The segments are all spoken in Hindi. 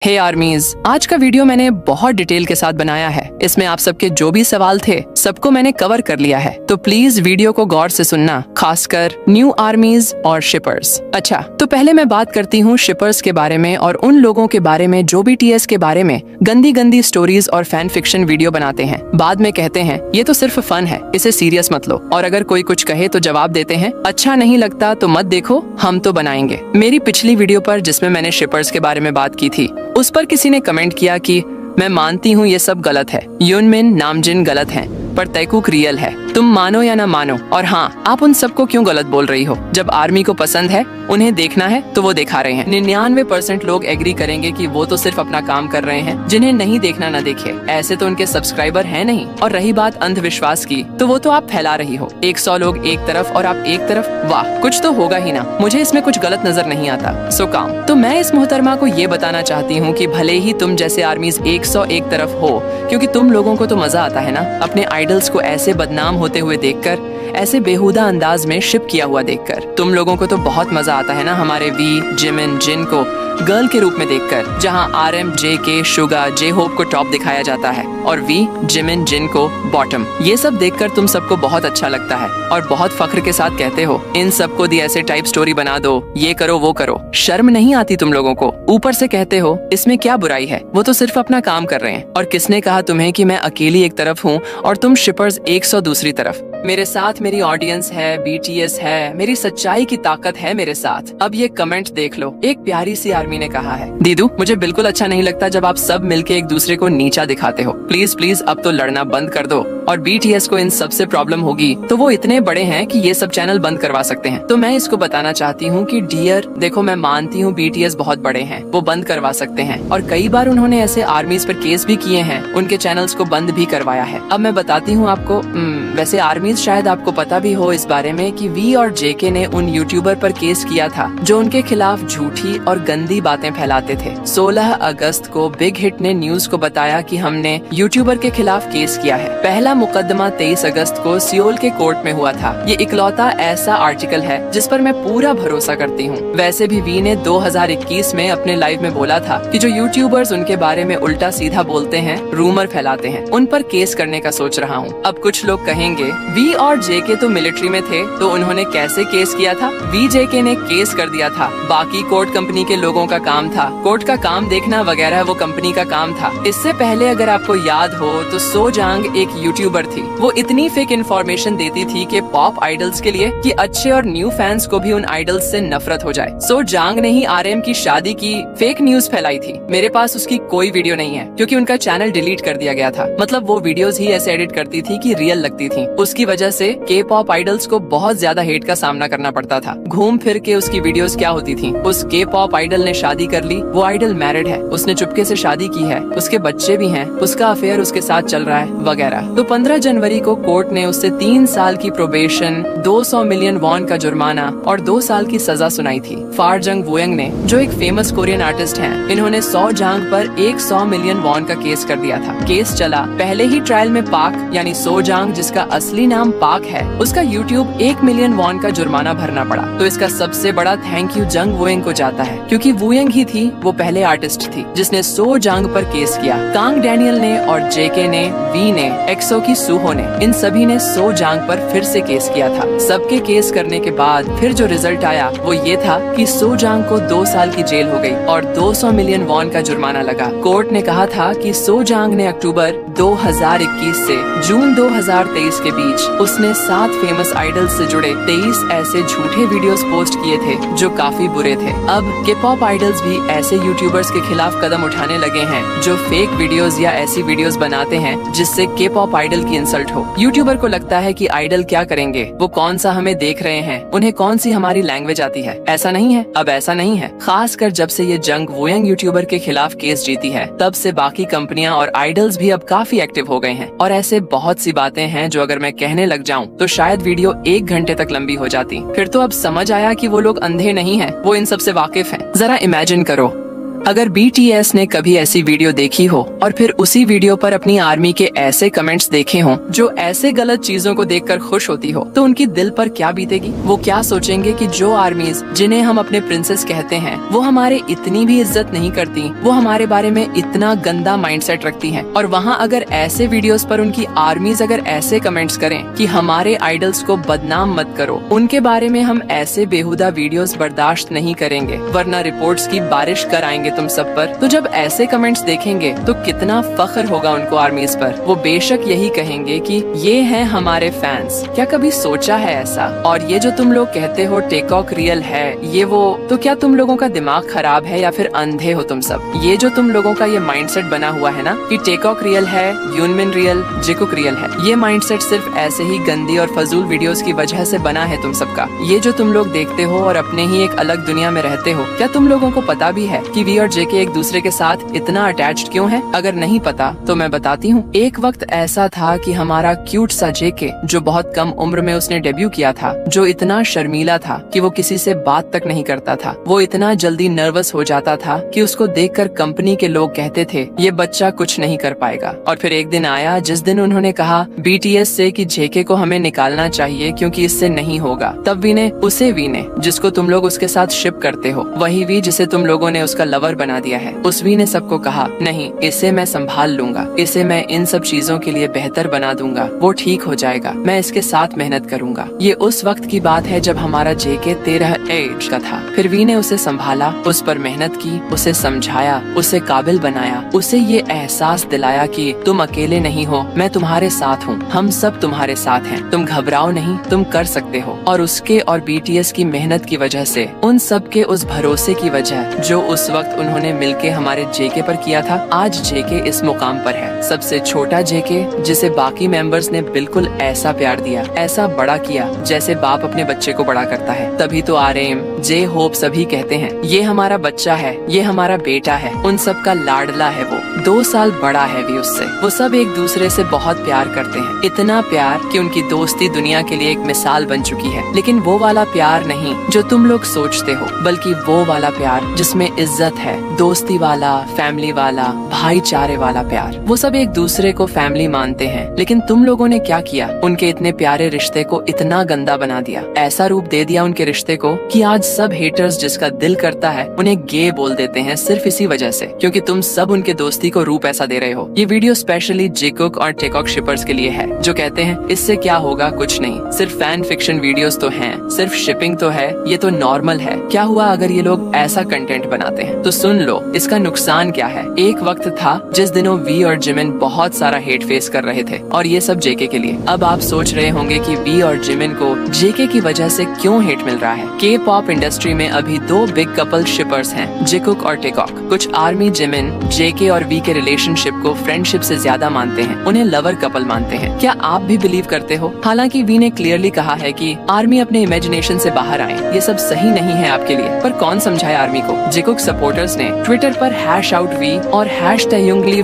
हे आर्मीज, आज का वीडियो मैंने बहुत डिटेल के साथ बनाया है। इसमें आप सबके जो भी सवाल थे सबको मैंने कवर कर लिया है, तो प्लीज वीडियो को गौर से सुनना, खासकर न्यू आर्मीज और शिपर्स। अच्छा, तो पहले मैं बात करती हूँ शिपर्स के बारे में और उन लोगों के बारे में जो BTS के बारे में गंदी गंदी स्टोरीज और फैन फिक्शन वीडियो बनाते हैं। बाद में कहते हैं ये तो सिर्फ फन है, इसे सीरियस मत लो। और अगर कोई कुछ कहे तो जवाब देते हैं अच्छा नहीं लगता तो मत देखो, हम तो बनाएंगे। मेरी पिछली वीडियो पर जिसमें मैंने शिपर्स के बारे में बात की थी, उस पर किसी ने कमेंट किया कि मैं मानती हूँ ये सब गलत है, यूनमिन नामजिन गलत है, पर तैकूक रियल है, तुम मानो या ना मानो। और हाँ, आप उन सबको क्यों गलत बोल रही हो? जब आर्मी को पसंद है, उन्हें देखना है तो वो दिखा रहे हैं। 99% लोग एग्री करेंगे कि वो तो सिर्फ अपना काम कर रहे हैं, जिन्हें नहीं देखना न देखे, ऐसे तो उनके सब्सक्राइबर है नहीं। और रही बात अंधविश्वास की, तो वो तो आप फैला रही हो। 100 लोग एक तरफ और आप एक तरफ, वाह, कुछ तो होगा ही ना। मुझे इसमें कुछ गलत नजर नहीं आता, सो काम। तो मैं इस मोहतरमा को ये बताना चाहती हूँ कि भले ही तुम जैसे आर्मीज 101 तरफ हो, क्योंकि तुम लोगों को तो मजा आता है ना अपने आइडल्स को ऐसे बदनाम होते हुए देखकर, ऐसे बेहुदा अंदाज में शिप किया हुआ देखकर। तुम लोगों को तो बहुत मजा आता है ना हमारे वी, जिमिन, जिन को गर्ल के रूप में देखकर, जहां RM, JK, शुगा, J-Hope को टॉप दिखाया जाता है और वी, जिमिन, जिन को बॉटम। ये सब देखकर तुम सबको बहुत अच्छा लगता है और बहुत फख्र के साथ कहते हो इन सबको दी ऐसे टाइप स्टोरी बना दो, ये करो वो करो। शर्म नहीं आती तुम लोगों को? ऊपर से कहते हो इसमें क्या बुराई है, वो तो सिर्फ अपना काम कर रहे हैं। और किसने कहा तुम्हें कि मैं अकेली एक तरफ हूँ और तुम शिपर्स 100 दूसरी तरफ? मेरे साथ मेरी ऑडियंस है, BTS है, मेरी सच्चाई की ताकत है मेरे साथ। अब ये कमेंट देख लो, एक प्यारी सी आर्मी ने कहा है, दीदू मुझे बिल्कुल अच्छा नहीं लगता जब आप सब मिलके एक दूसरे को नीचा दिखाते हो। प्लीज प्लीज अब तो लड़ना बंद कर दो। और BTS को इन सब से प्रॉब्लम होगी तो वो इतने बड़े हैं कि ये सब चैनल बंद करवा सकते हैं। तो मैं इसको बताना चाहती हूँ कि डियर देखो, मैं मानती हूँ BTS बहुत बड़े हैं, वो बंद करवा सकते हैं और कई बार उन्होंने ऐसे आर्मीज पर केस भी किए हैं, उनके चैनल्स को बंद भी करवाया है। अब मैं बताती हूँ आपको, वैसे आर्मीज शायद आपको पता भी हो इस बारे में कि वी और JK ने उन यूट्यूबर पर केस किया था जो उनके खिलाफ झूठी और गंदी बातें फैलाते थे। 16 अगस्त को बिग हिट ने न्यूज को बताया कि हमने यूट्यूबर के खिलाफ केस किया है। पहला मुकदमा 23 अगस्त को सियोल के कोर्ट में हुआ था। ये इकलौता ऐसा आर्टिकल है जिस पर मैं पूरा भरोसा करती हूँ। वैसे भी वी ने 2021 में अपने लाइव में बोला था कि जो यूट्यूबर्स उनके बारे में उल्टा सीधा बोलते हैं, रूमर फैलाते हैं, उन पर केस करने का सोच रहा हूँ। अब कुछ लोग कहेंगे वी और JK तो मिलिट्री में थे, तो उन्होंने कैसे केस किया था? वी, JK ने केस कर दिया था, बाकी कोर्ट कंपनी के लोगों का काम था, कोर्ट का काम देखना वगैरह वो कंपनी का काम था। इससे पहले अगर आपको याद हो तो सो जांग एक यूट्यूबर थी। वो इतनी फेक इन्फॉर्मेशन देती थी कि पॉप आइडल्स के लिए कि अच्छे और न्यू फैंस को भी उन आइडल्स से नफरत हो जाए। सो जांग ने ही RM की शादी की फेक न्यूज फैलाई थी। मेरे पास उसकी कोई वीडियो नहीं है क्योंकि उनका चैनल डिलीट कर दिया गया था। मतलब वो वीडियोस ही ऐसे एडिट करती थी कि रियल लगती थी। उसकी वजह से K-pop आइडल्स को बहुत ज्यादा हेट का सामना करना पड़ता था। घूम फिर के उसकी वीडियोस क्या होती थी, उस K-pop आइडल ने शादी कर ली, वो आइडल मैरिड है, उसने चुपके से शादी की है, उसके बच्चे भी हैं, उसका अफेयर उसके साथ चल रहा है वगैरह। तो 15 जनवरी को कोर्ट ने उससे 3 साल की प्रोबेशन, 200 मिलियन वॉन का जुर्माना और 2 साल की सजा सुनाई थी। फार जंग वोयंग ने, जो एक फेमस कोरियन आर्टिस्ट हैं, इन्होंने सो जांग पर 100 मिलियन वॉन का केस कर दिया था। केस चला, पहले ही ट्रायल में पाक यानी सो जांग, जिसका असली नाम पाक है, उसका यूट्यूब 1 मिलियन वॉन का जुर्माना भरना पड़ा। तो इसका सबसे बड़ा थैंक यू जंग वोयंग को जाता है, क्योंकि वोयंग ही थी वो पहले आर्टिस्ट थी जिसने सो जांग पर केस किया। कांग डैनियल ने और JK ने, वी ने, EXO की सूहो ने, इन सभी ने सो जांग पर फिर से केस किया था। सबके केस करने के बाद फिर जो रिजल्ट आया वो ये था कि सो जांग को 2 साल की जेल हो गई और 200 मिलियन वॉन का जुर्माना लगा। कोर्ट ने कहा था कि सो जांग ने अक्टूबर 2021 से जून 2023 के बीच उसने 7 फेमस आइडल्स से जुड़े 23 ऐसे झूठे वीडियोस पोस्ट किए थे जो काफी बुरे थे। अब K-pop आइडल्स भी ऐसे यूट्यूबर्स के खिलाफ कदम उठाने लगे हैं जो फेक वीडियोस या ऐसी वीडियोस बनाते हैं जिससे K-pop आइडल की इंसल्ट हो। यूट्यूबर को लगता है कि आइडल क्या करेंगे, वो कौन सा हमें देख रहे हैं, उन्हें कौन सी हमारी लैंग्वेज आती है। ऐसा नहीं है, अब ऐसा नहीं है। खासकर जब से ये जंग वोयंग यूट्यूबर के खिलाफ केस जीती है, तब से बाकी कंपनियां और आइडल्स भी अब काफी एक्टिव हो गए हैं। और ऐसे बहुत सी बातें हैं जो अगर मैं कहने लग जाऊं तो शायद वीडियो 1 घंटे तक लंबी हो जाती। फिर तो अब समझ आया कि वो लोग अंधे नहीं हैं, वो इन सब से वाकिफ हैं। जरा इमेजिन करो, अगर BTS ने कभी ऐसी वीडियो देखी हो और फिर उसी वीडियो पर अपनी आर्मी के ऐसे कमेंट्स देखे हों जो ऐसे गलत चीजों को देखकर खुश होती हो, तो उनकी दिल पर क्या बीतेगी। वो क्या सोचेंगे कि जो आर्मीज जिन्हें हम अपने प्रिंसेस कहते हैं वो हमारे इतनी भी इज्जत नहीं करती, वो हमारे बारे में इतना गंदा माइंडसेट रखती हैं। और वहाँ अगर ऐसे वीडियोस पर उनकी आर्मीज अगर ऐसे कमेंट्स करें कि हमारे आइडल्स को बदनाम मत करो, उनके बारे में हम ऐसे बेहुदा वीडियोस बर्दाश्त नहीं करेंगे, वरना रिपोर्ट्स की बारिश कराएंगे तुम सब पर। तो जब ऐसे कमेंट्स देखेंगे तो कितना फख्र होगा उनको आर्मीज पर। वो बेशक यही कहेंगे कि ये हैं हमारे फैंस। क्या कभी सोचा है ऐसा? और ये जो तुम लोग कहते हो टेकऑक रियल है ये वो, तो क्या तुम लोगों का दिमाग खराब है या फिर अंधे हो तुम सब? ये जो तुम लोगों का ये माइंडसेट बना हुआ है ना कि टेकऑक रियल है, यूनमिन रियल, जिकुक रियल है, ये माइंडसेट सिर्फ ऐसे ही गंदी और फजूल वीडियोस की वजह से बना है तुम सबका। ये जो तुम लोग देखते हो और अपने ही एक अलग दुनिया में रहते हो, क्या तुम लोगों को पता भी है कि वी और जेके एक दूसरे के साथ इतना अटैच्ड क्यों है? अगर नहीं पता तो मैं बताती हूँ। एक वक्त ऐसा था कि हमारा क्यूट सा जेके, जो बहुत कम उम्र में उसने डेब्यू किया था, जो इतना शर्मीला था कि वो किसी से बात तक नहीं करता था, वो इतना जल्दी नर्वस हो जाता था कि उसको देखकर कंपनी के लोग कहते थे ये बच्चा कुछ नहीं कर पाएगा। और फिर एक दिन आया जिस दिन उन्होंने कहा BTS से कि जेके को हमें निकालना चाहिए क्योंकि इससे नहीं होगा। तब वी ने उसे वी ने जिसको तुम लोग उसके साथ शिप करते हो, वही वी जिसे तुम लोगों ने उसका लवर बना दिया है, उस वी ने सबको कहा नहीं इसे मैं संभाल लूंगा, इसे मैं इन सब चीजों के लिए बेहतर बना दूंगा, वो ठीक हो जाएगा, मैं इसके साथ मेहनत करूंगा। ये उस वक्त की बात है जब हमारा जेके 13 एज का था। फिर वी ने उसे संभाला, उस पर मेहनत की, उसे समझाया, उसे काबिल बनाया, उसे ये एहसास दिलाया कि तुम अकेले नहीं हो, मैं तुम्हारे साथ हूँ, हम सब तुम्हारे साथ हैं, तुम घबराओ नहीं, तुम कर सकते हो। और उसके और BTS की मेहनत की वजह से, उन सब के उस भरोसे की वजह जो उस वक्त उन्होंने मिलके हमारे जेके पर किया था, आज जेके इस मुकाम पर है। सबसे छोटा जेके जिसे बाकी मेंबर्स ने बिल्कुल ऐसा प्यार दिया, ऐसा बड़ा किया जैसे बाप अपने बच्चे को बड़ा करता है। तभी तो RM, जे होप सभी कहते हैं ये हमारा बच्चा है, ये हमारा बेटा है, उन सब का लाडला है। वो 2 साल बड़ा है भी उससे। वो सब एक दूसरे से बहुत प्यार करते हैं, इतना प्यार कि उनकी दोस्ती दुनिया के लिए एक मिसाल बन चुकी है। लेकिन वो वाला प्यार नहीं जो तुम लोग सोचते हो, बल्कि वो वाला प्यार जिसमें इज्जत है, दोस्ती वाला, फैमिली वाला, भाईचारे वाला प्यार। वो सब एक दूसरे को फैमिली मानते हैं। लेकिन तुम लोगों ने क्या किया? उनके इतने प्यारे रिश्ते को इतना गंदा बना दिया, ऐसा रूप दे दिया उनके रिश्ते को कि आज सब हेटर्स जिसका दिल करता है उन्हें गे बोल देते हैं, सिर्फ इसी वजह से क्योंकि तुम सब उनके दोस्ती को रूप ऐसा दे रहे हो। ये वीडियो स्पेशली जिकुक और टेकऑक शिपर्स के लिए है जो कहते हैं इससे क्या होगा, कुछ नहीं, सिर्फ फैन फिक्शन वीडियोस तो हैं, सिर्फ शिपिंग तो है, ये तो नॉर्मल है। क्या हुआ अगर ये लोग ऐसा कंटेंट बनाते हैं? तो सुन लो इसका नुकसान क्या है। एक वक्त था जिस दिनों वी और जिमिन बहुत सारा हेट फेस कर रहे थे और ये सब जेके के लिए। अब आप सोच रहे होंगे कि वी और जिमिन को जेके की वजह से क्यों हेट मिल रहा है। K-pop इंडस्ट्री में अभी 2 बिग कपल शिपर्स हैं, जिकुक और टेकऑक। कुछ आर्मी जिमिन जेके और वी के रिलेशनशिप को फ्रेंडशिप से ज्यादा मानते हैं, उन्हें लवर कपल मानते हैं। क्या आप भी बिलीव करते हो? हालांकि वी ने क्लियरली कहा है कि आर्मी अपने इमेजिनेशन से बाहर आए, ये सब सही नहीं है आपके लिए। पर कौन समझाए आर्मी को? जिकुक सपोर्टर्स ने ट्विटर पर #outV और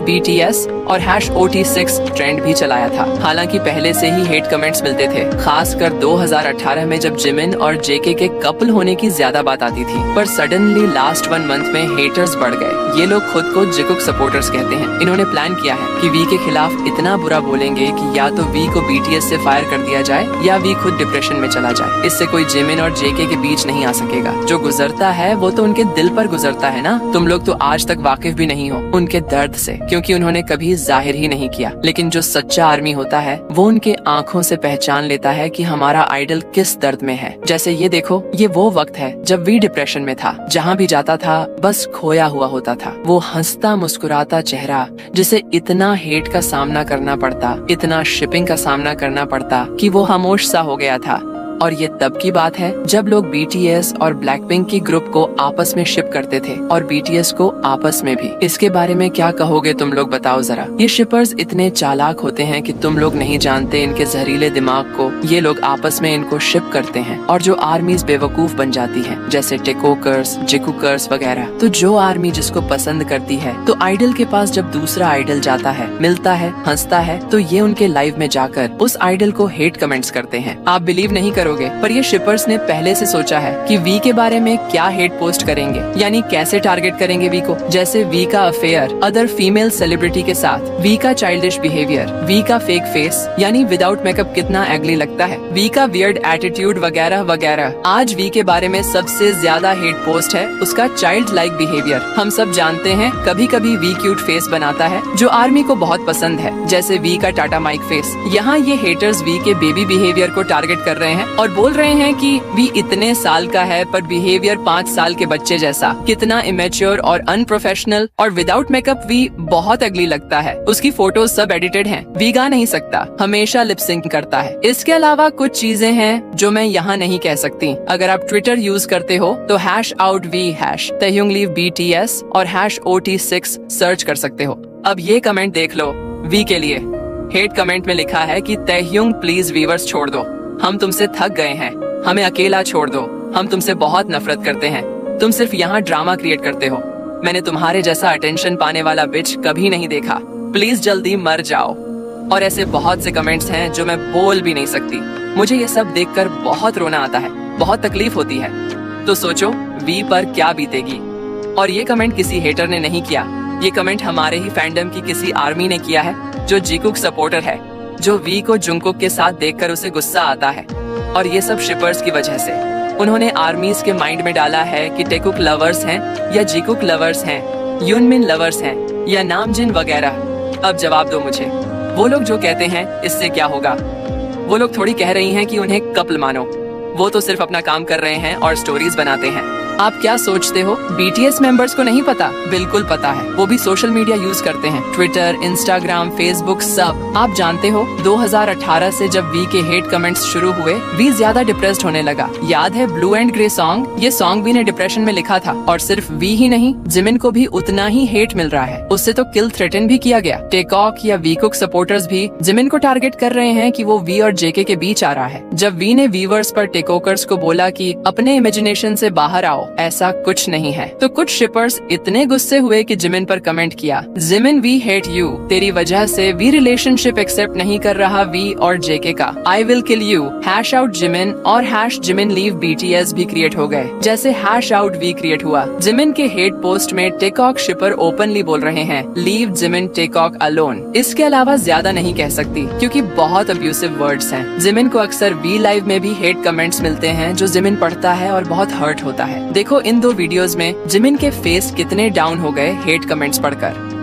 #BTS और #OT6 ट्रेंड भी चलाया था। हालांकि पहले से ही हेट कमेंट्स मिलते थे, खासकर 2018 में जब जिमिन और जेके के कपल होने की ज्यादा बात आती थी। पर सडनली लास्ट 1 मंथ में हेटर्स बढ़ गए। ये लोग खुद को जिकुक सपोर्टर्स कहते हैं। इन्होंने प्लान किया है कि वी के खिलाफ इतना बुरा बोलेंगे कि या तो वी को BTS से फायर कर दिया जाए या वी खुद डिप्रेशन में चला जाए। इससे कोई जिमिन और जेके के बीच नहीं आ सकेगा। जो गुजरता है वो तो उनके दिल पर गुजरता है ना। तुम लोग तो आज तक वाकिफ भी नहीं हो उनके दर्द से, क्योंकि उन्होंने कभी जाहिर ही नहीं किया। लेकिन जो सच्चा आर्मी होता है वो उनके आंखों से पहचान लेता है कि हमारा आइडल किस दर्द में है। जैसे ये देखो, ये वो वक्त है जब वी डिप्रेशन में था। जहाँ भी जाता था बस खोया हुआ होता था। वो हंसता मुस्कुराता चेहरा जिसे इतना हेट का सामना करना पड़ता, इतना शिपिंग का सामना करना पड़ता कि वो खामोश सा हो गया था। और ये तब की बात है जब लोग BTS और ब्लैकपिंक की ग्रुप को आपस में शिप करते थे और BTS को आपस में भी। इसके बारे में क्या कहोगे तुम लोग, बताओ जरा। ये शिपर्स इतने चालाक होते हैं कि तुम लोग नहीं जानते इनके जहरीले दिमाग को। ये लोग आपस में इनको शिप करते हैं और जो आर्मीज बेवकूफ बन जाती हैं, जैसे टेकोकर्स, जिकुकर्स वगैरह। तो जो आर्मी जिसको पसंद करती है तो आइडल के पास जब दूसरा आइडल जाता है, मिलता है, हंसता है, तो ये उनके लाइव में जाकर उस आइडल को हेट कमेंट्स करते हैं। आप बिलीव नहीं करोगे, पर ये शिपर्स ने पहले से सोचा है कि वी के बारे में क्या हेट पोस्ट करेंगे, यानी कैसे टारगेट करेंगे वी को। जैसे वी का अफेयर अदर फीमेल सेलिब्रिटी के साथ, वी का चाइल्डिश बिहेवियर, वी का फेक फेस यानी विदाउट मेकअप कितना एग्ली लगता है, वी का वियर्ड एटीट्यूड वगैरह वगैरह। आज वी के बारे में सबसे ज्यादा हेट पोस्ट है उसका चाइल्ड लाइक बिहेवियर। हम सब जानते हैं कभी कभी वी क्यूट फेस बनाता है जो आर्मी को बहुत पसंद है, जैसे वी का टाटा माइक फेस। यहाँ ये हेटर्स वी के बेबी बिहेवियर को टारगेट कर रहे हैं और बोल रहे हैं कि वी इतने साल का है पर बिहेवियर 5 साल के बच्चे जैसा, कितना इमेच्योर और अनप्रोफेशनल, और विदाउट मेकअप वी बहुत अगली लगता है। उसकी फोटोज सब एडिटेड हैं, वी गा नहीं सकता, हमेशा लिप सिंक करता है। इसके अलावा कुछ चीजें हैं जो मैं यहाँ नहीं कह सकती। अगर आप ट्विटर यूज करते हो तो #OutV #Taehyung BTS और #OT6 सर्च कर सकते हो। अब ये कमेंट देख लो वी के लिए। हेट कमेंट में लिखा है कि तैह्युंग प्लीज व्यूअर्स छोड़ दो, हम तुमसे थक गए हैं, हमें अकेला छोड़ दो, हम तुमसे बहुत नफरत करते हैं, तुम सिर्फ यहाँ ड्रामा क्रिएट करते हो, मैंने तुम्हारे जैसा अटेंशन पाने वाला बिच कभी नहीं देखा, प्लीज जल्दी मर जाओ। और ऐसे बहुत से कमेंट्स हैं जो मैं बोल भी नहीं सकती। मुझे ये सब देखकर बहुत रोना आता है, बहुत तकलीफ होती है। तो सोचो वी पर क्या बीतेगी। और ये कमेंट किसी हेटर ने नहीं किया, ये कमेंट हमारे ही फैंडम की किसी आर्मी ने किया है जो जीकुक सपोर्टर है, जो वी को जुंगकुक के साथ देखकर उसे गुस्सा आता है। और ये सब शिपर्स की वजह से। उन्होंने आर्मीज के माइंड में डाला है कि टेकुक लवर्स हैं या जीकुक लवर्स हैं, यूनमिन लवर्स हैं या नामजिन वगैरह। अब जवाब दो मुझे, वो लोग जो कहते हैं इससे क्या होगा? वो लोग थोड़ी कह रही हैं कि उन्हें कपल मानो, वो तो सिर्फ अपना काम कर रहे हैं और स्टोरीज बनाते हैं। आप क्या सोचते हो बीटीएस मेंबर्स को नहीं पता? बिल्कुल पता है, वो भी सोशल मीडिया यूज करते हैं, ट्विटर, इंस्टाग्राम, फेसबुक, सब। आप जानते हो 2018 से जब वी के हेट कमेंट्स शुरू हुए, वी ज्यादा डिप्रेस्ड होने लगा। याद है ब्लू एंड ग्रे सॉन्ग? ये सॉन्ग वी ने डिप्रेशन में लिखा था। और सिर्फ वी ही नहीं, जिमिन को भी उतना ही हेट मिल रहा है, उससे तो किल थ्रेटन भी किया गया। टेकॉक या वीकुक सपोर्टर्स भी जिमिन को टारगेट कर रहे हैं कि वो वी और जेके के बीच आ रहा है। जब वी ने वीवर्स पर टेकोकर्स को बोला कि अपने इमेजिनेशन से बाहर आओ, ऐसा कुछ नहीं है, तो कुछ शिपर्स इतने गुस्से हुए कि जिमिन पर कमेंट किया, जिमिन वी हेट यू, तेरी वजह से वी रिलेशनशिप एक्सेप्ट नहीं कर रहा वी और जेके का, I will kill you, #Jimin और #जिमिन लीव BTS भी क्रिएट हो गए, जैसे #OutV क्रिएट हुआ। जिमिन के हेट पोस्ट में टेकॉक शिपर ओपनली बोल रहे हैं, लीव जिमिन टेकॉक अलोन। इसके अलावा ज्यादा नहीं कह सकती क्योंकि बहुत अब्यूसिव वर्ड्स हैं। जिमिन को अक्सर वी लाइव में भी हेट कमेंट्स मिलते हैं जो जिमिन पढ़ता है और बहुत हर्ट होता है। देखो इन 2 वीडियोस में जिमिन के फेस कितने डाउन हो गए हेट कमेंट्स पढ़कर।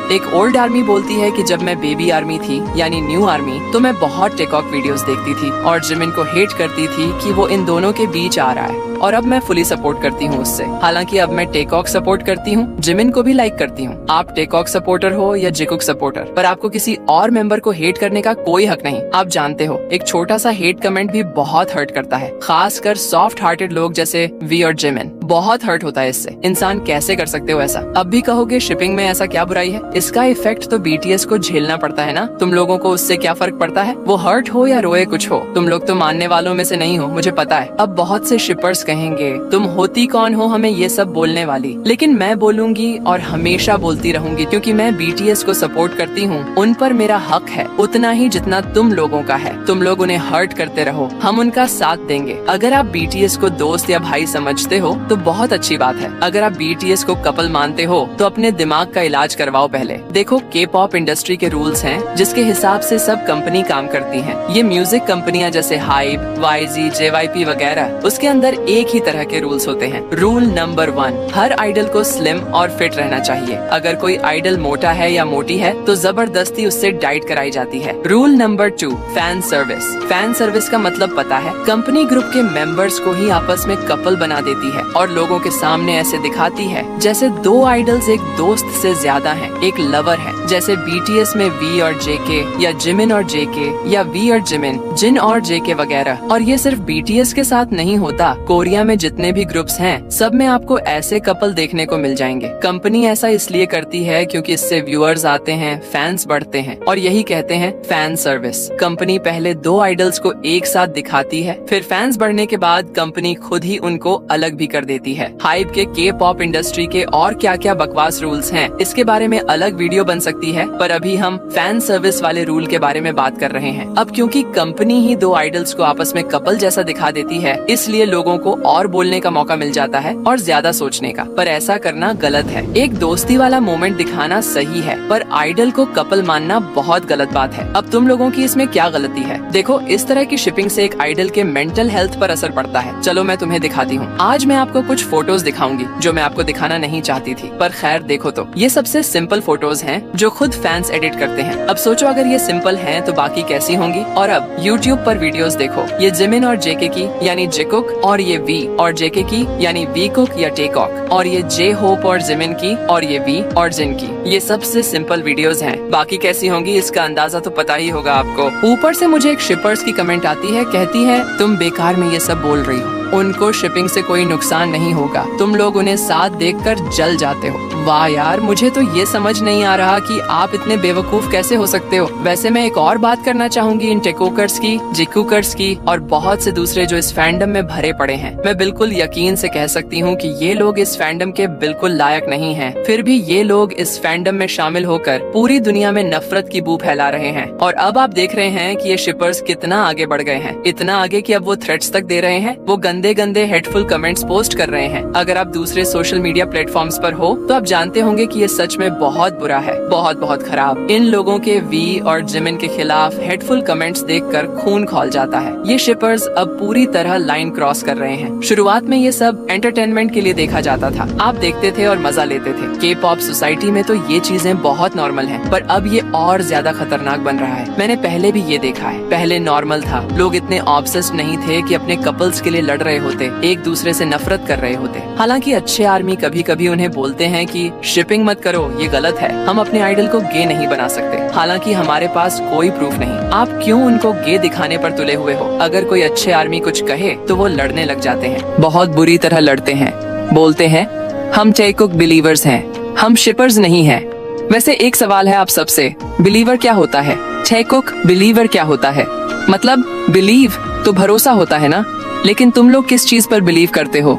एक ओल्ड आर्मी बोलती है कि जब मैं बेबी आर्मी थी यानी न्यू आर्मी, तो मैं बहुत टेकॉक वीडियोस देखती थी और जिमिन को हेट करती थी कि वो इन दोनों के बीच आ रहा है, और अब मैं फुली सपोर्ट करती हूँ उससे। हालांकि अब मैं टेकॉक सपोर्ट करती हूँ, जिमिन को भी लाइक करती हूँ। आप टेकॉक सपोर्टर हो या जिकुक सपोर्टर, पर आपको किसी और मेंबर को हेट करने का कोई हक नहीं। आप जानते हो एक छोटा सा हेट कमेंट भी बहुत हर्ट करता है, खासकर सॉफ्ट हार्टेड लोग जैसे वी और जिमिन। बहुत हर्ट होता है इससे। इंसान कैसे कर सकते हो ऐसा? अब भी कहोगे शिपिंग में ऐसा क्या बुराई है? इसका इफेक्ट तो BTS को झेलना पड़ता है ना। तुम लोगों को उससे क्या फर्क पड़ता है? वो हर्ट हो या रोए कुछ हो, तुम लोग तो मानने वालों में से नहीं हो, मुझे पता है। अब बहुत से शिपर्स कहेंगे तुम होती कौन हो हमें ये सब बोलने वाली, लेकिन मैं बोलूंगी और हमेशा बोलती रहूंगी क्योंकि मैं BTS को सपोर्ट करती हूँ। उन पर मेरा हक है उतना ही जितना तुम लोगों का है। तुम लोग उन्हें हर्ट करते रहो, हम उनका साथ देंगे। अगर आप BTS को दोस्त या भाई समझते हो तो बहुत अच्छी बात है। अगर आप BTS को कपल मानते हो तो अपने दिमाग का इलाज करवाओ पहले। देखो K-pop इंडस्ट्री के रूल्स हैं जिसके हिसाब से सब कंपनी काम करती हैं। ये म्यूजिक कंपनियां जैसे हाइब, YG, JYP वगैरह, उसके अंदर एक ही तरह के रूल्स होते हैं। रूल नंबर 1, हर आइडल को स्लिम और फिट रहना चाहिए। अगर कोई आइडल मोटा है या मोटी है तो जबरदस्ती उससे डाइट कराई जाती है। Rule number 2, fan service. Fan service का मतलब पता है? कंपनी ग्रुप के मेंबर्स को ही आपस में कपल बना देती है और लोगों के सामने ऐसे दिखाती है जैसे दो आइडल्स एक दोस्त से ज्यादा हैं, एक लवर है। जैसे BTS में V और JK, या जिमिन और JK, या V और जिमिन, जिन और JK वगैरह। और ये सिर्फ BTS के साथ नहीं होता, कोरिया में जितने भी ग्रुप्स हैं सब में आपको ऐसे कपल देखने को मिल जाएंगे। कंपनी ऐसा इसलिए करती है क्योंकि इससे व्यूअर्स आते हैं, फैंस बढ़ते हैं, और यही कहते हैं फैन सर्विस। कंपनी पहले दो आइडल्स को एक साथ दिखाती है, फिर फैंस बढ़ने के बाद कंपनी खुद ही उनको अलग भी कर देती है। हाइप के K-pop इंडस्ट्री के और क्या क्या बकवास रूल्स हैं, इसके बारे में अलग वीडियो बन सकती है, पर अभी हम फैन सर्विस वाले रूल के बारे में बात कर रहे हैं। अब क्योंकि कंपनी ही दो आइडल्स को आपस में कपल जैसा दिखा देती है, इसलिए लोगों को और बोलने का मौका मिल जाता है और ज्यादा सोचने का, पर ऐसा करना गलत है। एक दोस्ती वाला मोमेंट दिखाना सही है, पर आइडल को कपल मानना बहुत गलत बात है। अब तुम लोगों की इसमें क्या गलती है? देखो, इस तरह की शिपिंग से एक आइडल के मेंटल हेल्थ पर असर पड़ता है। चलो मैं तुम्हें दिखाती हूँ। आज मैं आपको कुछ फोटोज दिखाऊंगी जो मैं आपको दिखाना नहीं चाहती थी, पर खैर देखो तो ये सबसे सिंपल फोटोज हैं जो खुद फैंस एडिट करते हैं। अब सोचो अगर ये सिंपल हैं तो बाकी कैसी होंगी? और अब YouTube पर वीडियोस देखो, ये जिमिन और JK की यानी जिकुक, और ये V और JK की यानी वीकुक या टेकॉक, और ये J होप और जिमिन की, और ये V और जिन की। ये सबसे सिंपल वीडियोस हैं। बाकी कैसी होंगी इसका अंदाजा तो पता ही होगा आपको। ऊपर से मुझे एक शिपर्स की कमेंट आती है, कहती है तुम बेकार में ये सब बोल रही हो, उनको शिपिंग से कोई नुकसान नहीं होगा, तुम लोग उन्हें साथ देखकर जल जाते हो। वाह यार, मुझे तो ये समझ नहीं आ रहा कि आप इतने बेवकूफ कैसे हो सकते हो। वैसे मैं एक और बात करना चाहूंगी इन टेकोकर्स की, जिकुकर्स की और बहुत से दूसरे जो इस फैंडम में भरे पड़े हैं। मैं बिल्कुल यकीन से कह सकती हूँ कि ये लोग इस फैंडम के बिल्कुल लायक नहीं हैं। फिर भी ये लोग इस फैंडम में शामिल होकर पूरी दुनिया में नफरत की बू फैला रहे हैं। और अब आप देख रहे हैं कि ये शिपर्स कितना आगे बढ़ गए हैं, इतना आगे कि अब वो थ्रेट्स तक दे रहे हैं, वो गंदे गंदे हेटफुल कमेंट्स पोस्ट कर रहे हैं। अगर आप दूसरे सोशल मीडिया प्लेटफॉर्म्स पर हो तो आप जानते होंगे कि ये सच में बहुत बुरा है, बहुत बहुत खराब। इन लोगों के V और जिमिन के खिलाफ हेटफुल कमेंट्स देखकर खून खौल जाता है। ये शिपर्स अब पूरी तरह लाइन क्रॉस कर रहे हैं। शुरुआत में ये सब एंटरटेनमेंट के लिए देखा जाता था, आप देखते थे और मजा लेते थे। K-pop सोसाइटी में तो ये चीजें बहुत नॉर्मल हैं, पर अब ये और ज्यादा खतरनाक बन रहा है। मैंने पहले भी ये देखा है, पहले नॉर्मल था, लोग इतने ऑब्सेस्ड नहीं थे कि अपने कपल्स के लिए लड़ रहे होते, एक दूसरे से नफरत कर रहे होते। हालांकि अच्छे आर्मी कभी कभी उन्हें बोलते हैं कि शिपिंग मत करो, ये गलत है, हम अपने आइडल को गे नहीं बना सकते। हालांकि हमारे पास कोई प्रूफ नहीं, आप क्यों उनको गे दिखाने पर तुले हुए हो? अगर कोई अच्छे आर्मी कुछ कहे तो वो लड़ने लग जाते हैं, बहुत बुरी तरह लड़ते हैं, बोलते हैं हम टेकुक बिलीवर्स हैं, हम शिपर्स नहीं हैं। वैसे एक सवाल है आप सबसे, बिलीवर क्या होता है? टेकुक बिलीवर क्या होता है? मतलब बिलीव तो भरोसा होता है ना, लेकिन तुम लोग किस चीज पर बिलीव करते हो?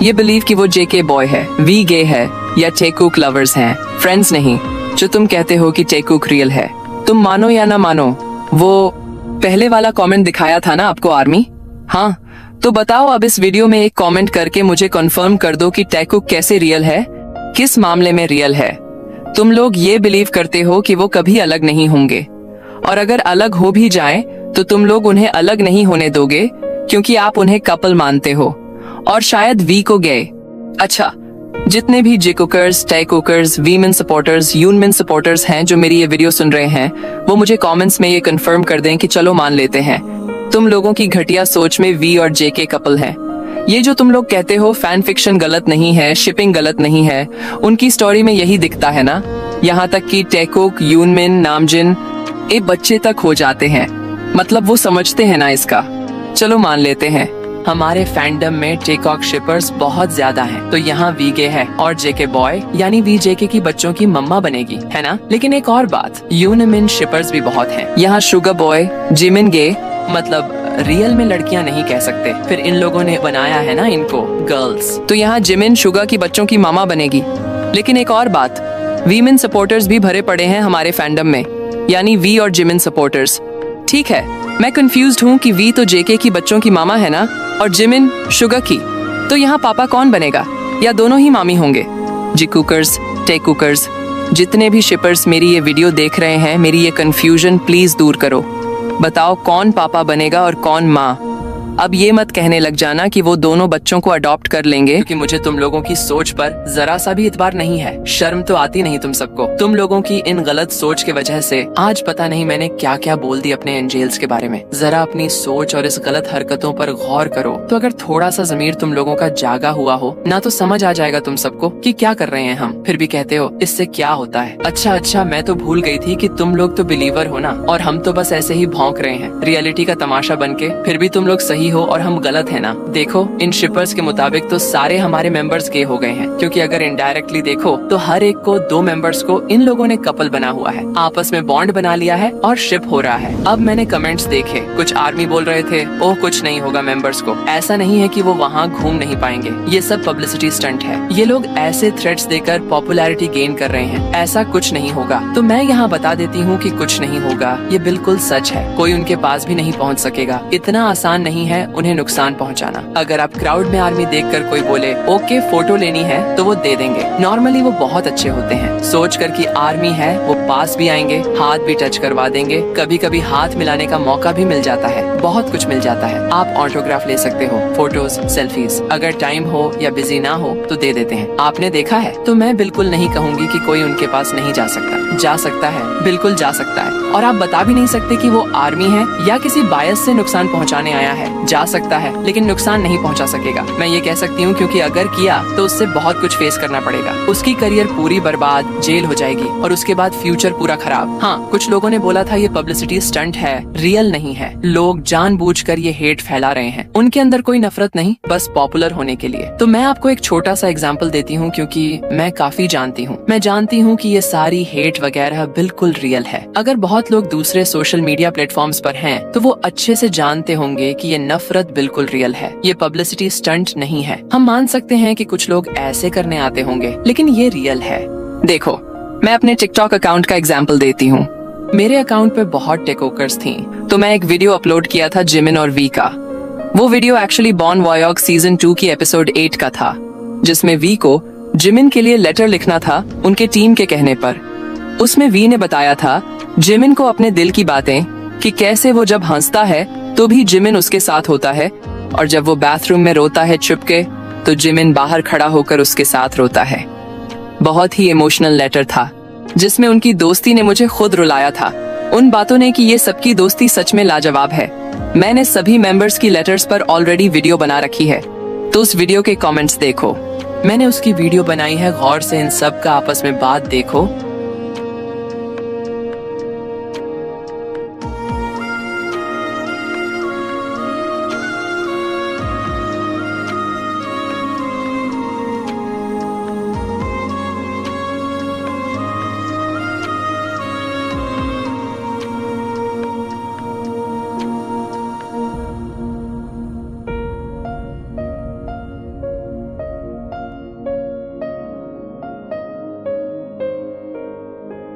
ये बिलीव कि वो JK बॉय है, V गे है, या टेकुक लवर्स हैं, फ्रेंड्स नहीं। जो तुम कहते हो कि टेकुक रियल है, तुम मानो या ना मानो, वो पहले वाला कमेंट दिखाया था ना आपको आर्मी? हाँ, तो बताओ अब इस वीडियो में एक कमेंट करके मुझे कंफर्म कर दो कि टेकुक कैसे रियल है, किस मामले में रियल है। तुम लोग ये बिलीव करते हो कि वो कभी अलग नहीं होंगे, और अगर अलग हो भी जाए तो तुम लोग उन्हें अलग नहीं होने दोगे क्योंकि आप उन्हें कपल मानते हो, और शायद V को गए। अच्छा, जितने भी जिकुकर्स, टेकुकर्स, वीमेन सपोर्टर्स, यूनमिन सपोर्टर्स हैं जो मेरी ये वीडियो सुन रहे हैं, वो मुझे कमेंट्स में ये कंफर्म कर दें कि चलो मान लेते हैं तुम लोगों की घटिया सोच में V और JK कपल है। ये जो तुम लोग कहते हो फैन फिक्शन गलत नहीं है, शिपिंग गलत नहीं है, उनकी स्टोरी में यही दिखता है ना। यहाँ तक कि टेकुक, यूनमिन, नामजिन एक बच्चे तक हो जाते हैं, मतलब वो समझते हैं ना इसका। चलो मान लेते हैं हमारे फैंडम में टेकॉक शिपर्स बहुत ज्यादा हैं, तो यहाँ V गे है और JK बॉय यानी V JK की बच्चों की मम्मा बनेगी, है ना। लेकिन एक और बात, यूनमिन शिपर्स भी बहुत हैं। यहाँ शुगर बॉय, जिमिन गे, मतलब रियल में लड़कियां नहीं कह सकते, फिर इन लोगों ने बनाया है ना इनको गर्ल्स, तो यहाँ जिमिन शुगा की बच्चों की मामा बनेगी। लेकिन एक और बात, वीमेन सपोर्टर्स भी भरे पड़े हैं हमारे फैंडम में, यानी V और जिमिन सपोर्टर्स। ठीक है, मैं कंफ्यूज्ड हूँ कि V तो JK की बच्चों की मामा है ना, और जिमिन शुगा की, तो यहाँ पापा कौन बनेगा, या दोनों ही मामी होंगे? जिकुकर्स, टेकुकर्स, जितने भी शिपर्स मेरी ये वीडियो देख रहे हैं, मेरी ये कंफ्यूजन प्लीज दूर करो। बताओ कौन पापा बनेगा और कौन माँ। अब ये मत कहने लग जाना कि वो दोनों बच्चों को अडॉप्ट कर लेंगे, क्योंकि मुझे तुम लोगों की सोच पर जरा सा भी इतबार नहीं है। शर्म तो आती नहीं तुम सबको। तुम लोगों की इन गलत सोच के वजह से आज पता नहीं मैंने क्या क्या बोल दी अपने एंजेल्स के बारे में। जरा अपनी सोच और इस गलत हरकतों पर गौर करो तो अगर थोड़ा सा ज़मीर तुम लोगों का जागा हुआ हो ना तो समझ आ जाएगा तुम सबको कि क्या कर रहे हैं हम। फिर भी कहते हो इससे क्या होता है। अच्छा, मैं तो भूल गई थी कि तुम लोग तो बिलीवर हो ना, और हम तो बस ऐसे ही भौंक रहे हैं रियलिटी का तमाशा बनके। फिर भी तुम लोग सही हो और हम गलत है ना। देखो इन शिपर्स के मुताबिक तो सारे हमारे मेंबर्स गे हो गए हैं, क्योंकि अगर इनडायरेक्टली देखो तो हर एक को 2 मेंबर्स को इन लोगों ने कपल बना हुआ है, आपस में बॉन्ड बना लिया है और शिप हो रहा है। अब मैंने कमेंट्स देखे, कुछ आर्मी बोल रहे थे ओह कुछ नहीं होगा मेंबर्स को, ऐसा नहीं है कि वो वहाँ घूम नहीं पाएंगे, ये सब पब्लिसिटी स्टंट है। ये लोग ऐसे थ्रेट्स देकर पॉपुलैरिटी गेन कर रहे हैं, ऐसा कुछ नहीं होगा। तो मैं यहाँ बता देती हूँ कि कुछ नहीं होगा, ये बिल्कुल सच है। कोई उनके पास भी नहीं पहुँच सकेगा, इतना आसान नहीं है उन्हें नुकसान पहुँचाना। अगर आप क्राउड में आर्मी देखकर कोई बोले ओके फोटो लेनी है तो वो दे देंगे। नॉर्मली वो बहुत अच्छे होते हैं, सोच कर कि आर्मी है वो पास भी आएंगे, हाथ भी टच करवा देंगे, कभी कभी हाथ मिलाने का मौका भी मिल जाता है, बहुत कुछ मिल जाता है। आप ऑटोग्राफ ले सकते हो, फोटोज, सेल्फीज, अगर टाइम हो या बिजी ना हो तो दे देते हैं। आपने देखा है। तो मैं बिल्कुल नहीं कहूँगी कि कोई उनके पास नहीं जा सकता, जा सकता है, बिल्कुल जा सकता है। और आप बता भी नहीं सकते कि वो आर्मी है या किसी बायस से नुकसान पहुंचाने आया है। जा सकता है लेकिन नुकसान नहीं पहुंचा सकेगा। मैं ये कह सकती हूँ क्योंकि अगर किया तो उससे बहुत कुछ फेस करना पड़ेगा। उसकी करियर पूरी बर्बाद, जेल हो जाएगी और उसके बाद फ्यूचर पूरा खराब। हाँ, कुछ लोगों ने बोला था ये पब्लिसिटी स्टंट है, रियल नहीं है। लोग जानबूझकर ये हेट फैला रहे हैं, उनके अंदर कोई नफरत नहीं, बस पॉपुलर होने के लिए। तो मैं आपको एक छोटा सा एग्जाम्पल देती हूँ, क्योंकि मैं काफी जानती हूँ। मैं जानती हूँ कि ये सारी हेट वगैरह बिल्कुल रियल है। अगर बहुत लोग दूसरे सोशल मीडिया प्लेटफॉर्म्स पर हैं, तो वो अच्छे से जानते होंगे कि ये नफरत बिल्कुल रियल है, ये पब्लिसिटी स्टंट नहीं है। हम मान सकते हैं कि कुछ लोग ऐसे करने आते होंगे, लेकिन ये रियल है। देखो, मैं अपने टिकटॉक अकाउंट का एग्जाम्पल देती हूँ। मेरे अकाउंट पे बहुत टेकोकर्स थी, तो मैं एक वीडियो अपलोड किया था जिमिन और वी का। वो वीडियो एक्चुअली बॉर्न वॉयॉग सीजन 2 की एपिसोड 8 का था, जिसमें वी को जिमिन के लिए लेटर लिखना था उनके टीम के कहने पर। उसमें वी ने बताया था जिमिन को अपने दिल की बातें, कि कैसे वो जब हंसता है तो भी जिमिन उसके साथ होता है, और जब वो बाथरूम में रोता है छुप के तो जिमिन बाहर खड़ा होकर उसके साथ रोता है। बहुत ही इमोशनल लेटर था, जिसमें उनकी दोस्ती ने मुझे खुद रुलाया था। उन बातों ने कि ये सबकी दोस्ती सच में लाजवाब है। मैंने सभी मेंबर्स की लेटर्स पर ऑलरेडी वीडियो बना रखी है, तो उस वीडियो के कमेंट्स देखो। मैंने उसकी वीडियो बनाई है, गौर से इन सब का आपस में बात देखो।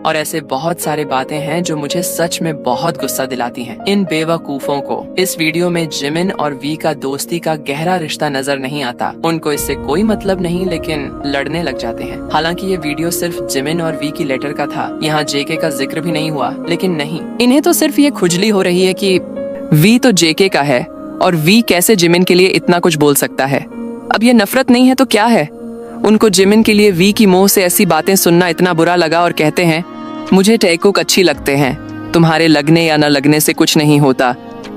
और ऐसे बहुत सारे बातें हैं जो मुझे सच में बहुत गुस्सा दिलाती हैं। इन बेवकूफों को इस वीडियो में जिमिन और वी का दोस्ती का गहरा रिश्ता नजर नहीं आता। उनको इससे कोई मतलब नहीं, लेकिन लड़ने लग जाते हैं। हालांकि ये वीडियो सिर्फ जिमिन और वी की लेटर का था, यहाँ जेके का जिक्र भी नहीं हुआ। लेकिन नहीं, इन्हें तो सिर्फ ये खुजली हो रही है कि वी तो जेके का है और वी कैसे जिमिन के लिए इतना कुछ बोल सकता है। अब ये नफरत नहीं है तो क्या है? उनको जिमिन के लिए वी की मुंह से ऐसी बातें सुनना इतना बुरा लगा और कहते हैं मुझे टैकुक अच्छी लगते हैं, तुम्हारे लगने या न लगने से कुछ नहीं होता,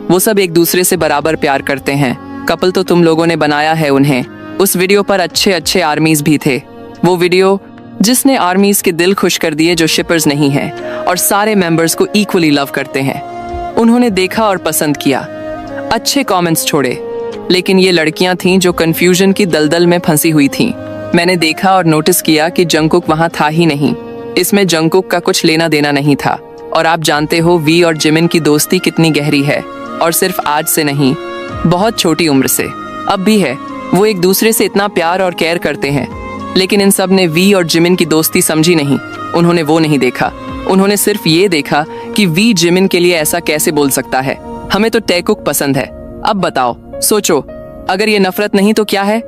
वो सब एक दूसरे से बराबर प्यार करते हैं, कपल तो तुम लोगों ने बनाया है उन्हें। उस वीडियो पर अच्छे अच्छे आर्मीज भी थे। वो वीडियो जिसने आर्मीज के दिल खुश कर दिए जो शिपर्स नहीं हैं और सारे मेंबर्स को इक्वली लव करते हैं। उन्होंने देखा और पसंद किया, अच्छे कमेंट्स छोड़े, लेकिन ये लड़कियां थीं जो कंफ्यूजन की दलदल में फंसी हुई थीं। मैंने देखा और नोटिस किया कि जंगकुक वहां था ही नहीं। इसमें जंगकुक का कुछ लेना देना नहीं था। और आप जानते हो वी और जिमिन की दोस्ती कितनी गहरी है, और सिर्फ आज से नहीं, बहुत छोटी उम्र से अब भी है। वो एक दूसरे से इतना प्यार और केयर करते हैं, लेकिन इन सब ने वी और जिमिन की दोस्ती समझी नहीं। उन्होंने वो नहीं देखा, उन्होंने सिर्फ ये देखा कि वी जिमिन के लिए ऐसा कैसे बोल सकता है। हमें तो टैकुक पसंद है। अब बताओ, सोचो, अगर ये नफरत नहीं तो क्या है?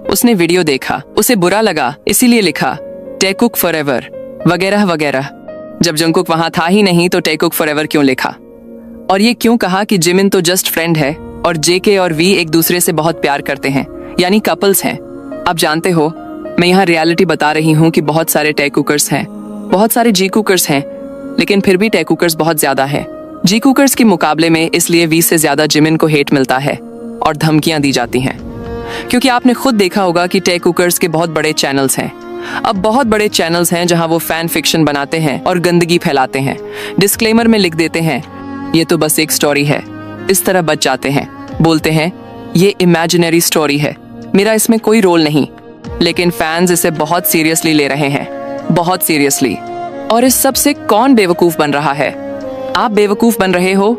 उसने वीडियो देखा, उसे बुरा लगा, इसीलिए लिखा टैकुक फॉरएवर वगैरह वगैरह। जब जंगकुक वहां था ही नहीं तो टैकुक फॉरएवर क्यों लिखा? और ये क्यों कहा कि जिमिन तो जस्ट फ्रेंड है और जेके और वी एक दूसरे से बहुत प्यार करते हैं, यानी कपल्स हैं। आप जानते हो, मैं यहाँ रियलिटी बता रही हूँ कि बहुत सारे टेक कुकर्स हैं, बहुत सारे जी कुकर्स हैं, लेकिन फिर भी टेक कुकर्स बहुत ज्यादा है जी कुकर्स के मुकाबले में। इसलिए वी से ज्यादा जिमिन को हेट मिलता है और धमकियां दी जाती हैं, क्योंकि आपने खुद देखा होगा कि टेक कुकर्स के बहुत बड़े चैनल्स हैं। अब बहुत बड़े चैनल्स हैं जहां वो फैन फिक्शन बनाते हैं और गंदगी फैलाते हैं। डिस्क्लेमर में लिख देते हैं, ये तो बस एक स्टोरी है। इस तरह बच जाते हैं, बोलते हैं ये इमेजिनरी स्टोरी है, मेरा इसमें कोई रोल नहीं। लेकिन फैंस इसे बहुत सीरियसली ले रहे हैं, बहुत सीरियसली। और इस सब से कौन बेवकूफ बन रहा है? आप बेवकूफ बन रहे हो।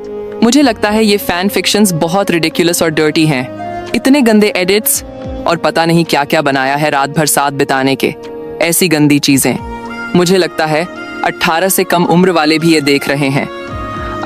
मुझे लगता है ये फैन फिक्शंस बहुत रिडिकुलस और डर्टी हैं। इतने गंदे एडिट्स और पता नहीं क्या क्या बनाया है रात भर साथ बिताने के, ऐसी गंदी चीजें। मुझे लगता है 18 से कम उम्र वाले भी ये देख रहे हैं।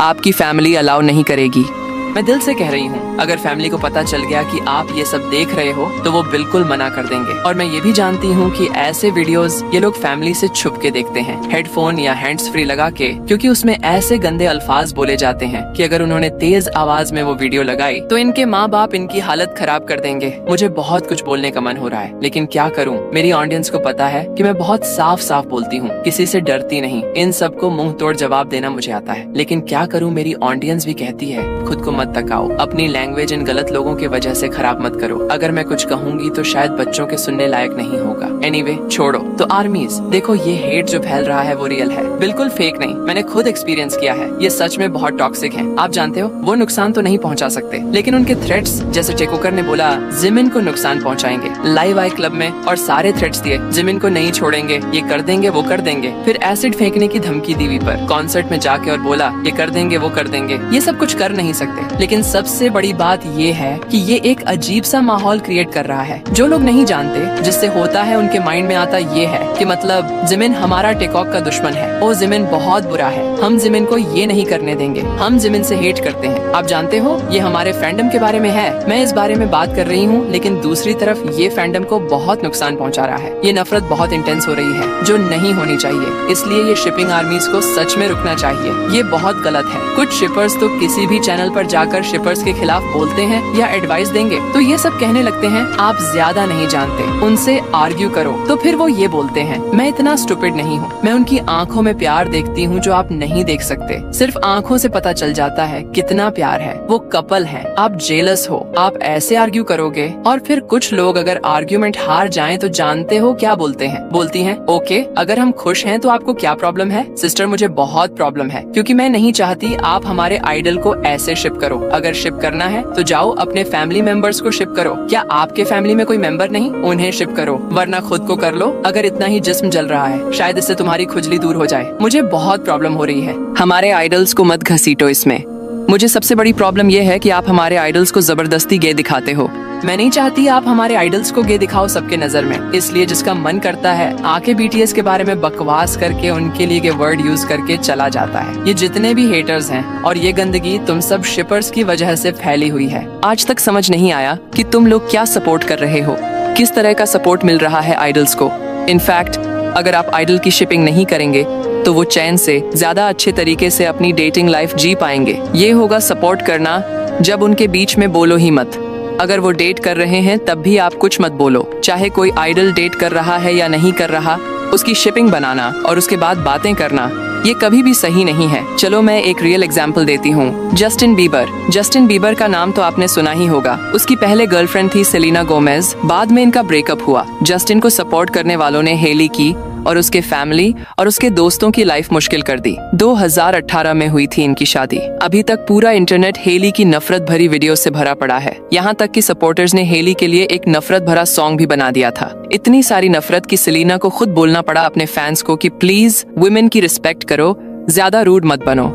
आपकी फैमिली अलाउ नहीं करेगी। मैं दिल से कह रही हूँ, अगर फैमिली को पता चल गया कि आप ये सब देख रहे हो तो वो बिल्कुल मना कर देंगे। और मैं ये भी जानती हूँ कि ऐसे वीडियोस ये लोग फैमिली से छुप के देखते हैं, हेडफोन या हैंड्स फ्री लगा के, क्योंकि उसमें ऐसे गंदे अल्फाज बोले जाते हैं कि अगर उन्होंने तेज आवाज में वो वीडियो लगाई तो इनके माँ बाप इनकी हालत खराब कर देंगे। मुझे बहुत कुछ बोलने का मन हो रहा है, लेकिन क्या करूँ? मेरी ऑडियंस को पता है कि मैं बहुत साफ साफ बोलती हूँ, किसी से डरती नहीं। इन सबको मुंह तोड़ जवाब देना मुझे आता है, लेकिन क्या करूँ, मेरी ऑडियंस भी कहती है खुद को मत तकाओ, अपनी लैंग्वेज इन गलत लोगों की वजह से खराब मत करो। अगर मैं कुछ कहूंगी तो शायद बच्चों के सुनने लायक नहीं होगा। एनीवे, छोड़ो। तो आर्मीज, देखो ये हेट जो फैल रहा है वो रियल है, बिल्कुल फेक नहीं। मैंने खुद एक्सपीरियंस किया है, ये सच में बहुत टॉक्सिक है। आप जानते हो, वो नुकसान तो नहीं पहुंचा सकते, लेकिन उनके थ्रेट्स, जैसे टेकुकर ने बोला जिमिन को नुकसान पहुंचाएंगे लाइव आई क्लब में, और सारे थ्रेट्स दिए जिमिन को नहीं छोड़ेंगे, ये कर देंगे, वो कर देंगे। फिर एसिड फेंकने की धमकी दी वी पर, कॉन्सर्ट में जाके और बोला ये कर देंगे, वो कर देंगे। ये सब कुछ कर नहीं सकते, लेकिन सबसे बड़ी बात ये है कि ये एक अजीब सा माहौल क्रिएट कर रहा है। जो लोग नहीं जानते, जिससे होता है, उनके माइंड में आता ये है कि मतलब जिमिन हमारा टेकऑक का दुश्मन है, ओ जिमिन बहुत बुरा है, हम जिमिन को ये नहीं करने देंगे, हम जिमिन से हेट करते हैं। आप जानते हो, ये हमारे फैंडम के बारे में है। मैं इस बारे में बात कर रही हूँ, लेकिन दूसरी तरफ ये फैंडम को बहुत नुकसान पहुँचा रहा है। ये नफरत बहुत इंटेंस हो रही है, जो नहीं होनी चाहिए। इसलिए ये शिपिंग आर्मीज को सच में रुकना चाहिए। ये बहुत गलत है। कुछ शिपर्स तो किसी भी चैनल पर जाकर शिपर्स के खिलाफ बोलते हैं या एडवाइस देंगे तो ये सब कहने लगते हैं आप ज्यादा नहीं जानते, उनसे आर्ग्यू करो। तो फिर वो ये बोलते हैं मैं इतना स्टूपिड नहीं हूँ, मैं उनकी आंखों में प्यार देखती हूँ जो आप नहीं देख सकते। सिर्फ आंखों से पता चल जाता है कितना प्यार है। वो कपल है, आप जेलस हो, आप ऐसे आर्ग्यू करोगे। और फिर कुछ लोग अगर आर्ग्यूमेंट हार जाएं तो जानते हो क्या बोलते हैं? बोलती हैं ओके, अगर हम खुश हैं तो आपको क्या प्रॉब्लम है? सिस्टर, मुझे बहुत प्रॉब्लम है, क्योंकि मैं नहीं चाहती आप हमारे आइडल को ऐसे शिप करो। अगर शिप करना है तो जाओ अपने फैमिली मेंबर्स को शिप करो। क्या आपके फैमिली में कोई मेंबर नहीं? उन्हें शिप करो, वरना खुद को कर लो। अगर इतना ही जिस्म जल रहा है, शायद इससे तुम्हारी खुजली दूर हो जाए। मुझे बहुत प्रॉब्लम हो रही है। हमारे आइडल्स को मत घसीटो इसमें। मुझे सबसे बड़ी प्रॉब्लम यह है कि आप हमारे आइडल्स को जबरदस्ती गे दिखाते हो। मैं नहीं चाहती आप हमारे आइडल्स को गे दिखाओ सबके नजर में। इसलिए जिसका मन करता है आके बीटीएस के बारे में बकवास करके उनके लिए के वर्ड यूज करके चला जाता है। ये जितने भी हेटर्स हैं और ये गंदगी तुम सब शिपर्स की वजह से फैली हुई है। आज तक समझ नहीं आया कि तुम लोग क्या सपोर्ट कर रहे हो, किस तरह का सपोर्ट मिल रहा है आइडल्स को। इनफैक्ट अगर आप आइडल की शिपिंग नहीं करेंगे तो वो चैन से ज्यादा अच्छे तरीके से अपनी डेटिंग लाइफ जी पाएंगे। ये होगा सपोर्ट करना जब उनके बीच में बोलो ही मत। अगर वो डेट कर रहे हैं तब भी आप कुछ मत बोलो। चाहे कोई आइडल डेट कर रहा है या नहीं कर रहा, उसकी शिपिंग बनाना और उसके बाद बातें करना ये कभी भी सही नहीं है। चलो मैं एक रियल एग्जांपल देती हूँ। जस्टिन बीबर का नाम तो आपने सुना ही होगा। उसकी पहले गर्लफ्रेंड थी सेलिना गोमेज। बाद में इनका ब्रेकअप हुआ। जस्टिन को सपोर्ट करने वालों ने हेली की और उसके फैमिली और उसके दोस्तों की लाइफ मुश्किल कर दी। 2018 में हुई थी इनकी शादी। अभी तक पूरा इंटरनेट हेली की नफरत भरी वीडियो से भरा पड़ा है। यहाँ तक कि सपोर्टर्स ने हेली के लिए एक नफरत भरा सॉन्ग भी बना दिया था। इतनी सारी नफरत कि सेलिना को खुद बोलना पड़ा अपने फैंस को कि प्लीज वुमेन की रिस्पेक्ट करो, ज्यादा रूड मत बनो।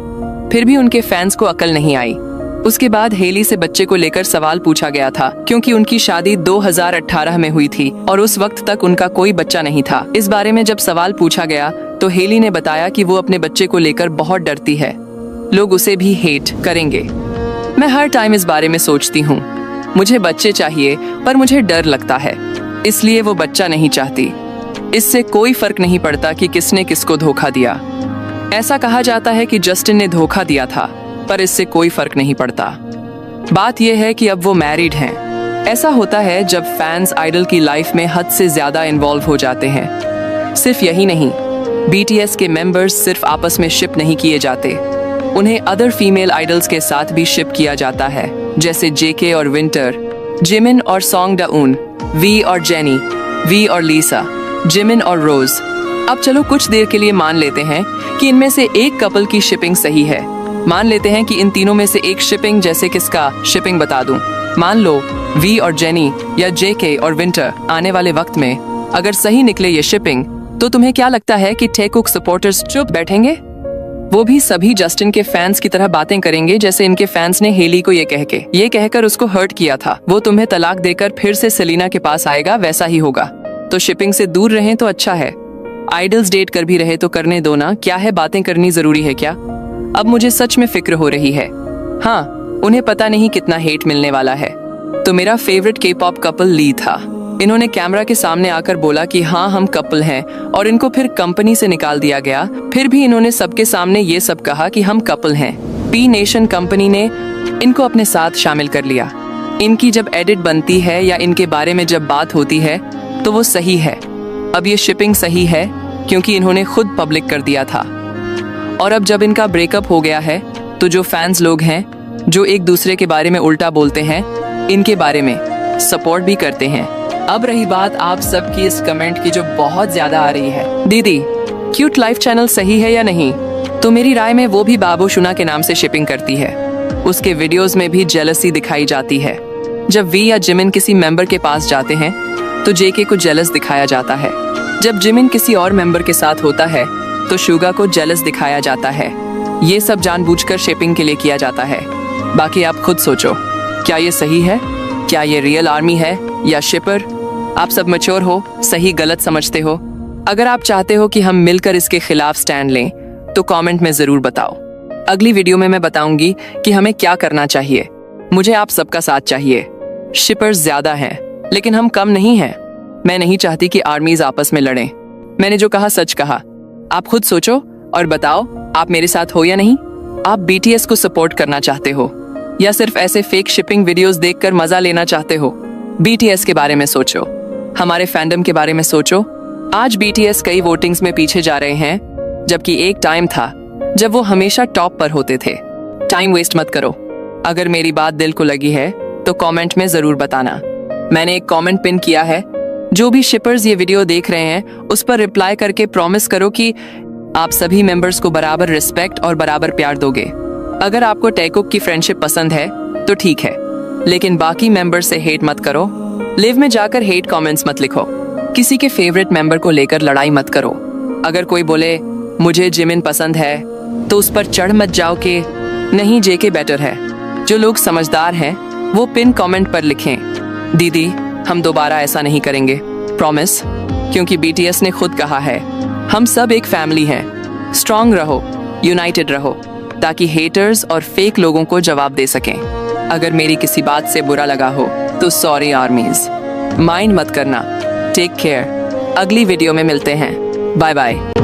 फिर भी उनके फैंस को अकल नहीं आई। उसके बाद हेली से बच्चे को लेकर सवाल पूछा गया था, क्योंकि उनकी शादी 2018 में हुई थी और उस वक्त तक उनका कोई बच्चा नहीं था। इस बारे में जब सवाल पूछा गया तो हेली ने बताया कि वो अपने बच्चे को लेकर बहुत डरती है, लोग उसे भी हेट करेंगे। मैं हर टाइम इस बारे में सोचती हूँ, मुझे बच्चे चाहिए पर मुझे डर लगता है, इसलिए वो बच्चा नहीं चाहती। इससे कोई फर्क नहीं पड़ता कि किसने किसको धोखा दिया। ऐसा कहा जाता है कि जस्टिन ने धोखा दिया था, पर इससे कोई फर्क नहीं पड़ता। बात यह है कि अब वो मैरिड हैं। ऐसा होता है जब फैंस आइडल की लाइफ में हद से ज्यादा इन्वॉल्व हो जाते हैं। सिर्फ यही नहीं, BTS के मेंबर्स सिर्फ आपस में शिप नहीं किए जाते, उन्हें अदर फीमेल आइडल्स के साथ भी शिप किया जाता है, जैसे JK और विंटर, जिमिन और सॉन्ग डउन, V और जेनी, V और लीसा, जिमिन और रोज। अब चलो कुछ देर के लिए मान लेते हैं कि इनमें से एक कपल की शिपिंग सही है। मान लेते हैं कि इन तीनों में से एक शिपिंग, जैसे किसका शिपिंग बता दूं। मान लो V और जेनी या JK और विंटर आने वाले वक्त में अगर सही निकले ये शिपिंग, तो तुम्हें क्या लगता है कि टेकुक सपोर्टर्स चुप बैठेंगे? वो भी सभी जस्टिन के फैंस की तरह बातें करेंगे, जैसे इनके फैंस ने हेली को ये कहकर उसको हर्ट किया था, वो तुम्हें तलाक देकर फिर से सेलिना के पास आएगा, वैसा ही होगा। तो शिपिंग से दूर रहें तो अच्छा है। आइडल्स डेट कर भी रहे तो करने दो ना, क्या है बातें करनी जरूरी है क्या? अब मुझे सच में फिक्र हो रही है। हाँ, उन्हें पता नहीं कितना हेट मिलने वाला है। तो मेरा फेवरेट K-pop कपल ली था। इन्होंने कैमरा के सामने आकर बोला कि हाँ हम कपल हैं, और इनको फिर कंपनी से निकाल दिया गया। फिर भी इन्होंने सबके सामने ये सब कहा कि हम कपल हैं। P नेशन कंपनी ने इनको अपने साथ शामिल कर लिया। इनकी जब एडिट बनती है या इनके बारे में जब बात होती है तो वो सही है। अब ये शिपिंग सही है क्योंकि इन्होंने खुद पब्लिक कर दिया था। और अब जब इनका ब्रेकअप हो गया है तो जो फैंस लोग हैं जो एक दूसरे के बारे में उल्टा बोलते हैं, इनके बारे में सपोर्ट भी करते हैं। अब रही बात आप सबकी इस कमेंट की जो बहुत ज्यादा आ रही है, दीदी क्यूट लाइफ चैनल सही है या नहीं? तो मेरी राय में वो भी बाबू शुना के नाम से शिपिंग करती है। उसके वीडियोस में भी जेलसी दिखाई जाती है। जब V या जिमिन किसी मेंबर के पास जाते हैं तो JK को जेलस दिखाया जाता है। जब जिमिन किसी और मेंबर के साथ होता है तो शुगा को जेलस दिखाया जाता है। ये सब जानबूझकर शिपिंग के लिए किया जाता है। बाकी आप खुद सोचो, क्या ये सही है? क्या ये रियल आर्मी है या शिपर? आप सब मैच्योर हो, सही गलत समझते हो। अगर आप चाहते हो कि हम मिलकर इसके खिलाफ स्टैंड लें तो कमेंट में जरूर बताओ। अगली वीडियो में मैं बताऊंगी कि हमें क्या करना चाहिए। मुझे आप सबका साथ चाहिए। शिपर्स ज्यादा हैं लेकिन हम कम नहीं हैं। मैं नहीं चाहती कि आर्मीज आपस में लड़ें। मैंने जो कहा सच कहा। आप खुद सोचो और बताओ, आप मेरे साथ हो या नहीं? आप BTS को सपोर्ट करना चाहते हो या सिर्फ ऐसे फेक शिपिंग वीडियोस देखकर मजा लेना चाहते हो? BTS के बारे में सोचो, हमारे फैंडम के बारे में सोचो। आज BTS कई वोटिंग्स में पीछे जा रहे हैं, जबकि एक टाइम था जब वो हमेशा टॉप पर होते थे। टाइम वेस्ट मत करो। अगर मेरी बात दिल को लगी है तो कमेंट में जरूर बताना। मैंने एक कमेंट पिन किया है। जो भी शिपर्स ये वीडियो देख रहे हैं उस पर रिप्लाई करके प्रॉमिस करो कि आप सभी मेंबर्स को बराबर रिस्पेक्ट और बराबर प्यार दोगे। अगर आपको टेकुक की फ्रेंडशिप पसंद है तो ठीक है, लेकिन बाकी मेंबर्स से हेट मत करो। लिव में जाकर हेट कमेंट्स मत लिखो। किसी के फेवरेट मेंबर को लेकर लड़ाई मत करो। अगर कोई बोले मुझे जिमिन पसंद है तो उस पर चढ़ मत जाओ कि नहीं JK बेटर है। जो लोग समझदार हैं वो पिन कमेंट पर लिखें, दीदी हम दोबारा ऐसा नहीं करेंगे, प्रॉमिस। क्योंकि BTS ने खुद कहा है हम सब एक फैमिली हैं। स्ट्रांग रहो, यूनाइटेड रहो, ताकि हेटर्स और फेक लोगों को जवाब दे सकें। अगर मेरी किसी बात से बुरा लगा हो तो सॉरी आर्मीज, माइंड मत करना। Take care. अगली वीडियो में मिलते हैं। Bye bye.